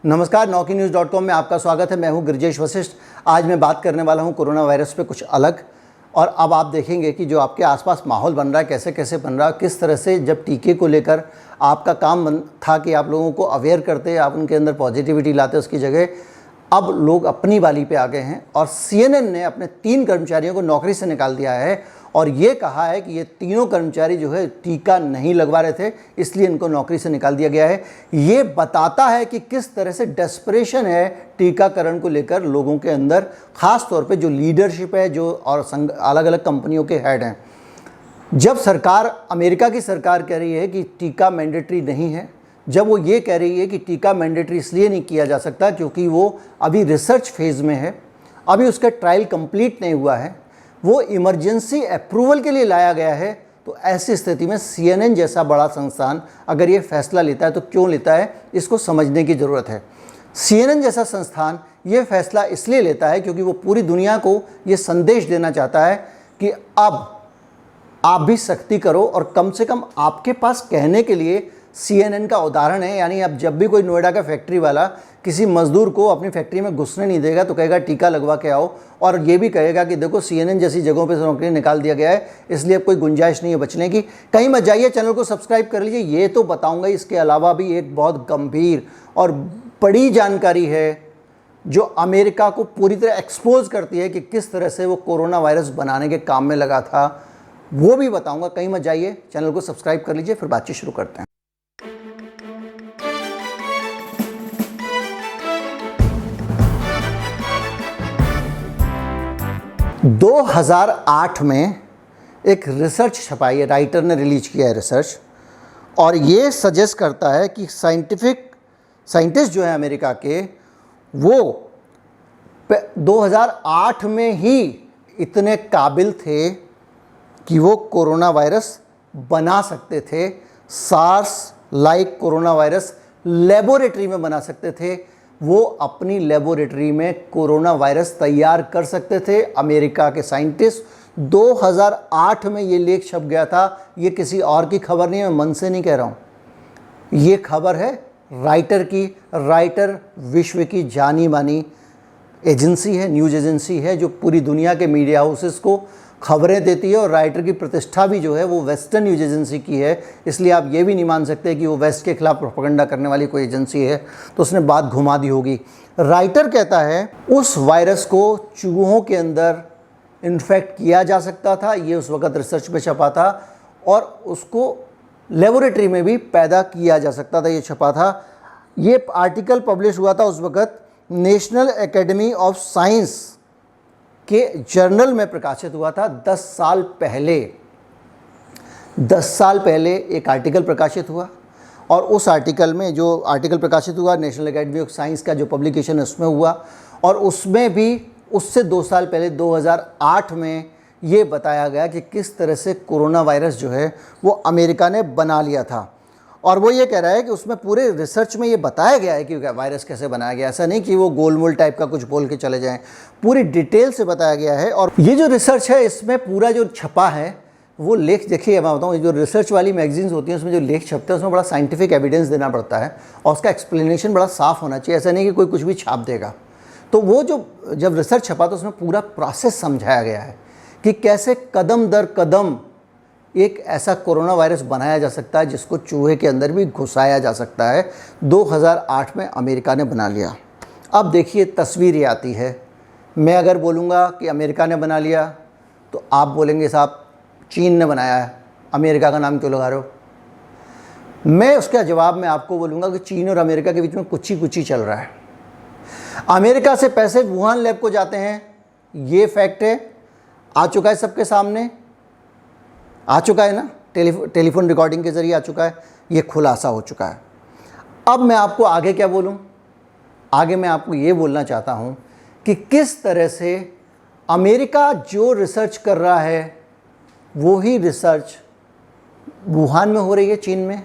नमस्कार, NaukiNews.com में आपका स्वागत है। मैं हूं गिरिजेश वशिष्ठ। आज मैं बात करने वाला हूं कोरोना वायरस पे कुछ अलग। और अब आप देखेंगे कि जो आपके आसपास माहौल बन रहा है कैसे कैसे बन रहा है, किस तरह से जब टीके को लेकर आपका काम था कि आप लोगों को अवेयर करते, आप उनके अंदर पॉजिटिविटी लाते, उसकी जगह अब लोग अपनी बाली पे आ गए हैं। और CNN ने अपने 3 कर्मचारियों को नौकरी से निकाल दिया है और ये कहा है कि ये तीनों कर्मचारी जो है टीका नहीं लगवा रहे थे, इसलिए इनको नौकरी से निकाल दिया गया है। ये बताता है कि किस तरह से डेस्परेशन है टीकाकरण को लेकर लोगों के अंदर, ख़ास तौर पे जो लीडरशिप है, जो और अलग अलग कंपनियों के हेड हैं। जब सरकार, अमेरिका की सरकार कह रही है कि टीका मैंडेटरी नहीं है, जब वो ये कह रही है कि टीका मैंडेटरी इसलिए नहीं किया जा सकता क्योंकि वो अभी रिसर्च फेज़ में है, अभी उसका ट्रायल कंप्लीट नहीं हुआ है, वो इमरजेंसी अप्रूवल के लिए लाया गया है, तो ऐसी स्थिति में CNN जैसा बड़ा संस्थान अगर ये फैसला लेता है तो क्यों लेता है, इसको समझने की ज़रूरत है। CNN जैसा संस्थान ये फैसला इसलिए लेता है क्योंकि वो पूरी दुनिया को ये संदेश देना चाहता है कि अब आप भी सख्ती करो, और कम से कम आपके पास कहने के लिए CNN का उदाहरण है। यानी अब जब भी कोई नोएडा का फैक्ट्री वाला किसी मजदूर को अपनी फैक्ट्री में घुसने नहीं देगा तो कहेगा टीका लगवा के आओ, और ये भी कहेगा कि देखो CNN जैसी जगहों पे नौकरी निकाल दिया गया है, इसलिए अब कोई गुंजाइश नहीं है बचने की। कहीं मत जाइए, चैनल को सब्सक्राइब कर लीजिए। ये तो बताऊंगा, इसके अलावा भी एक बहुत गंभीर और बड़ी जानकारी है जो अमेरिका को पूरी तरह एक्सपोज करती है कि किस तरह से वो कोरोना वायरस बनाने के काम में लगा था, वो भी बताऊंगा। कहीं मत जाइए, चैनल को सब्सक्राइब कर लीजिए, फिर बातचीत शुरू करते हैं। 2008 में एक रिसर्च छपाई है, राइटर ने रिलीज किया है रिसर्च, और ये सजेस्ट करता है कि साइंटिस्ट जो है अमेरिका के, वो 2008 में ही इतने काबिल थे कि वो कोरोना वायरस बना सकते थे। SARS like corona virus laboratory में बना सकते थे। वो अपनी लेबोरेटरी में कोरोना वायरस तैयार कर सकते थे। अमेरिका के साइंटिस्ट, 2008 में ये लेख छप गया था। ये किसी और की खबर नहीं है, मैं मन से नहीं कह रहा हूँ, ये खबर है राइटर की। राइटर विश्व की जानी मानी एजेंसी है, न्यूज़ एजेंसी है, जो पूरी दुनिया के मीडिया हाउसेस को खबरें देती है। और राइटर की प्रतिष्ठा भी जो है वो वेस्टर्न न्यूज़ एजेंसी की है, इसलिए आप ये भी नहीं मान सकते कि वो वेस्ट के खिलाफ प्रोपेगेंडा करने वाली कोई एजेंसी है, तो उसने बात घुमा दी होगी। राइटर कहता है उस वायरस को चूहों के अंदर इन्फेक्ट किया जा सकता था, ये उस वक़्त रिसर्च में छपा था, और उसको लेबोरेटरी में भी पैदा किया जा सकता था, ये छपा था। ये आर्टिकल पब्लिश हुआ था उस वक़्त नेशनल एकेडमी ऑफ साइंस के जर्नल में प्रकाशित हुआ था। 10 साल पहले एक आर्टिकल प्रकाशित हुआ, और उस आर्टिकल में, जो आर्टिकल प्रकाशित हुआ नेशनल एकेडमी ऑफ साइंस का जो पब्लिकेशन उसमें हुआ, और उसमें भी उससे 2 साल पहले 2008 में ये बताया गया कि किस तरह से कोरोना वायरस जो है वो अमेरिका ने बना लिया था। और वो ये कह रहा है कि उसमें पूरे रिसर्च में ये बताया गया है कि वायरस कैसे बनाया गया। ऐसा नहीं कि वो गोलमोल टाइप का कुछ बोल के चले जाएं, पूरी डिटेल से बताया गया है। और ये जो रिसर्च है, इसमें पूरा जो छपा है वो लेख, देखिए मैं बताऊँ, जो रिसर्च वाली मैगजीन्स होती हैं उसमें जो लेख छपते हैं उसमें बड़ा साइंटिफिक एविडेंस देना पड़ता है, और उसका एक्सप्लेनेशन बड़ा साफ़ होना चाहिए। ऐसा नहीं कि कोई कुछ भी छाप देगा। तो वो जब रिसर्च छपा तो उसमें पूरा प्रोसेस समझाया गया है कि कैसे कदम दर कदम एक ऐसा कोरोना वायरस बनाया जा सकता है जिसको चूहे के अंदर भी घुसाया जा सकता है। 2008 में अमेरिका ने बना लिया। अब देखिए तस्वीर ये आती है। मैं अगर बोलूँगा कि अमेरिका ने बना लिया तो आप बोलेंगे साहब चीन ने बनाया है, अमेरिका का नाम क्यों लगा रहे हो। मैं उसका जवाब में आपको बोलूँगा कि चीन और अमेरिका के बीच में कुछ ही चल रहा है। अमेरिका से पैसे वुहान लैब को जाते हैं, ये फैक्ट है, आ चुका है सबके सामने, आ चुका है ना, टेलीफोन रिकॉर्डिंग के ज़रिए आ चुका है, ये खुलासा हो चुका है। अब मैं आपको आगे क्या बोलूं, आगे मैं आपको ये बोलना चाहता हूं कि किस तरह से अमेरिका जो रिसर्च कर रहा है वो ही रिसर्च वुहान में हो रही है, चीन में।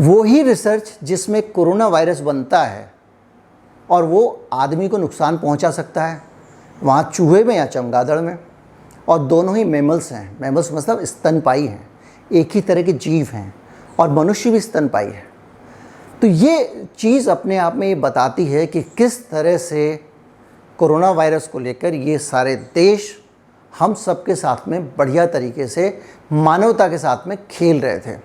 वो ही रिसर्च जिसमें कोरोना वायरस बनता है और वो आदमी को नुकसान पहुंचा सकता है, वहाँ चूहे में या चमगादड़ में। और दोनों ही मैमल्स हैं। मैमल्स मतलब स्तनपायी हैं, एक ही तरह के जीव हैं, और मनुष्य भी स्तनपायी है। तो तो ये चीज़ अपने आप में ये बताती है कि किस तरह से कोरोना वायरस को लेकर ये सारे देश हम सबके साथ में बढ़िया तरीके से मानवता के साथ में खेल रहे थे।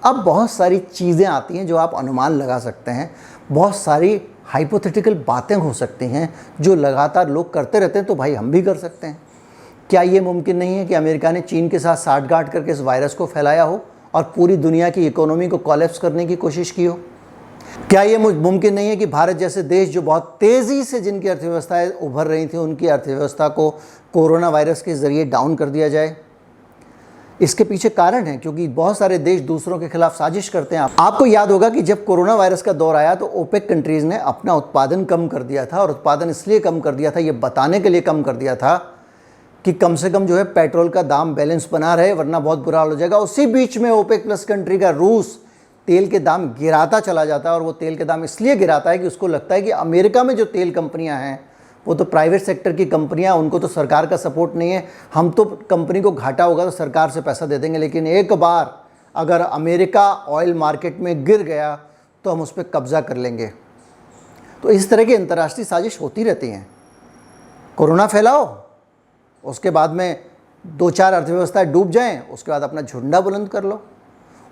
अब बहुत सारी चीज़ें आती हैं जो आप अनुमान लगा सकते हैं, बहुत सारी हाइपोथेटिकल बातें हो सकती हैं जो लगातार लोग करते रहते हैं, तो भाई हम भी कर सकते हैं। क्या ये मुमकिन नहीं है कि अमेरिका ने चीन के साथ साठगांठ करके इस वायरस को फैलाया हो और पूरी दुनिया की इकोनॉमी को कोलैप्स करने की कोशिश की हो? क्या ये मुमकिन नहीं है कि भारत जैसे देश जो बहुत तेज़ी से जिनकी अर्थव्यवस्थाएं उभर रही थी, उनकी अर्थव्यवस्था को कोरोना वायरस के ज़रिए डाउन कर दिया जाए? इसके पीछे कारण है क्योंकि बहुत सारे देश दूसरों के खिलाफ साजिश करते हैं। आपको याद होगा कि जब कोरोना वायरस का दौर आया तो ओपेक कंट्रीज़ ने अपना उत्पादन कम कर दिया था, और उत्पादन इसलिए कम कर दिया था, ये बताने के लिए कम कर दिया था कि कम से कम जो है पेट्रोल का दाम बैलेंस बना रहे, वरना बहुत बुरा हाल हो जाएगा। उसी बीच में ओपेक प्लस कंट्री का रूस तेल के दाम गिराता चला जाता है, और वो तेल के दाम इसलिए गिराता है कि उसको लगता है कि अमेरिका में जो तेल कंपनियां हैं वो तो प्राइवेट सेक्टर की कंपनियां, उनको तो सरकार का सपोर्ट नहीं है, हम तो कंपनी को घाटा होगा तो सरकार से पैसा दे देंगे, लेकिन एक बार अगर अमेरिका ऑयल मार्केट में गिर गया तो हम उस पर कब्जा कर लेंगे। तो इस तरह की अंतर्राष्ट्रीय साजिश होती रहती हैं। कोरोना फैलाओ, उसके बाद में 2-4 अर्थव्यवस्थाएं डूब जाएं, उसके बाद अपना झंडा बुलंद कर लो।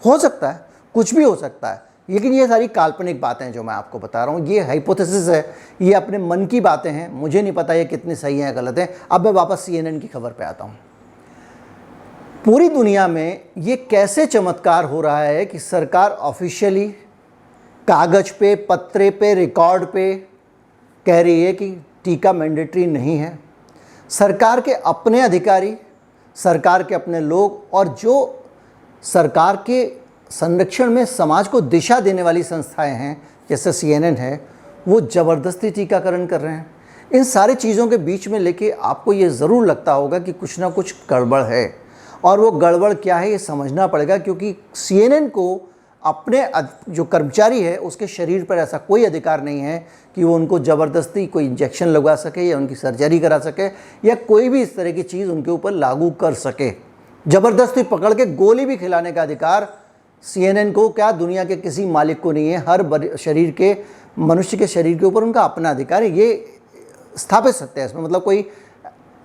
हो सकता है, कुछ भी हो सकता है, लेकिन ये सारी काल्पनिक बातें जो मैं आपको बता रहा हूँ, ये हाइपोथेसिस है, ये अपने मन की बातें हैं। मुझे नहीं पता ये कितनी सही हैं गलत हैं। अब मैं वापस CNN की खबर पे आता हूँ। पूरी दुनिया में ये कैसे चमत्कार हो रहा है कि सरकार ऑफिशियली कागज पे, पत्रे पे, रिकॉर्ड पे कह रही है कि टीका मैंडेटरी नहीं है। सरकार के अपने अधिकारी, सरकार के अपने लोग और जो सरकार के संरक्षण में समाज को दिशा देने वाली संस्थाएं हैं जैसे CNN है, वो ज़बरदस्ती टीकाकरण कर रहे हैं। इन सारी चीज़ों के बीच में लेके आपको ये ज़रूर लगता होगा कि कुछ ना कुछ गड़बड़ है, और वो गड़बड़ क्या है ये समझना पड़ेगा, क्योंकि CNN को अपने जो कर्मचारी है उसके शरीर पर ऐसा कोई अधिकार नहीं है कि वो उनको ज़बरदस्ती कोई इंजेक्शन लगवा सके या उनकी सर्जरी करा सके या कोई भी इस तरह की चीज़ उनके ऊपर लागू कर सके। ज़बरदस्ती पकड़ के गोली भी खिलाने का अधिकार CNN को क्या दुनिया के किसी मालिक को नहीं है। हर शरीर के, मनुष्य के शरीर के ऊपर उनका अपना अधिकार है, ये स्थापित सत्य है। इसमें मतलब कोई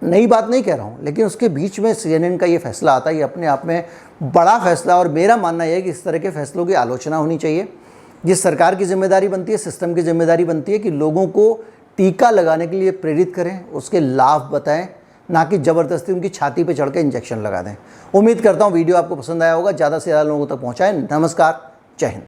नई बात नहीं कह रहा हूँ, लेकिन उसके बीच में CNN का ये फैसला आता है, ये अपने आप में बड़ा फैसला। और मेरा मानना यह है कि इस तरह के फैसलों की आलोचना होनी चाहिए। जिस सरकार की जिम्मेदारी बनती है, सिस्टम की जिम्मेदारी बनती है कि लोगों को टीका लगाने के लिए प्रेरित करें, उसके लाभ बताएं, ना कि ज़बरदस्ती उनकी छाती पे चढ़ के इंजेक्शन लगा दें। उम्मीद करता हूँ वीडियो आपको पसंद आया होगा, ज़्यादा से ज़्यादा लोगों तक पहुँचाएं। नमस्कार, जय हिंद।